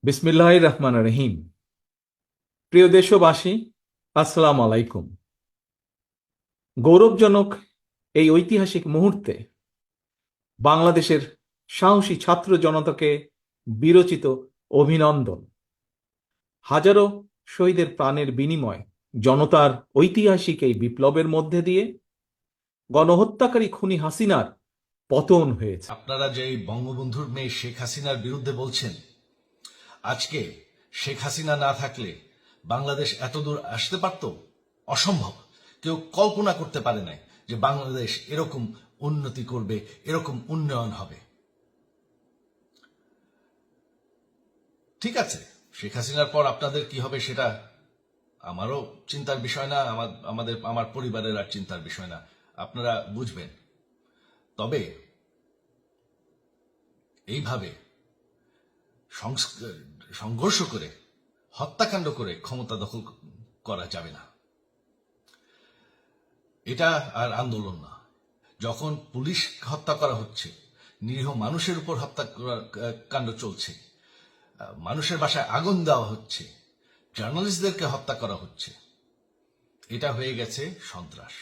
বিসমিল্লাহির রহমানির রহিম। প্রিয় দেশবাসী, আসসালামু আলাইকুম। গৌরবজনক এই ঐতিহাসিক মুহূর্তে বাংলাদেশের সাহসী ছাত্র জনতাকে বিরচিত অভিনন্দন। হাজারো শহীদের প্রাণের বিনিময় জনতার ঐতিহাসিক এই বিপ্লবের মধ্যে দিয়ে গণহত্যাকারী খুনি হাসিনার পতন হয়েছে। আপনারা যে এই বঙ্গবন্ধুর মেয়ে শেখ হাসিনার বিরুদ্ধে বলছেন, আজকে শেখ হাসিনা না থাকলে বাংলাদেশ এতদূর আসতে পারত? অসম্ভব। কেউ কল্পনা করতে পারে নাই যে বাংলাদেশ এরকম উন্নতি করবে, এরকম উন্নয়ন হবে। ঠিক আছে, শেখ হাসিনার পর আপনাদের কি হবে সেটা আমারও চিন্তার বিষয় না, আমার পরিবারের আর চিন্তার বিষয় না, আপনারা বুঝবেন। তবে এইভাবে সংঘর্ষ করে, হত্যাকাণ্ড করে ক্ষমতা দখল করা যাবে না। এটা আর আন্দোলন না। যখন পুলিশ হত্যা করা হচ্ছে, নিরীহ মানুষের উপর কাণ্ড চলছে, মানুষের বাসায় আগুন দেওয়া হচ্ছে, জার্নালিস্টদেরকে হত্যা করা হচ্ছে, এটা হয়ে গেছে সন্ত্রাস।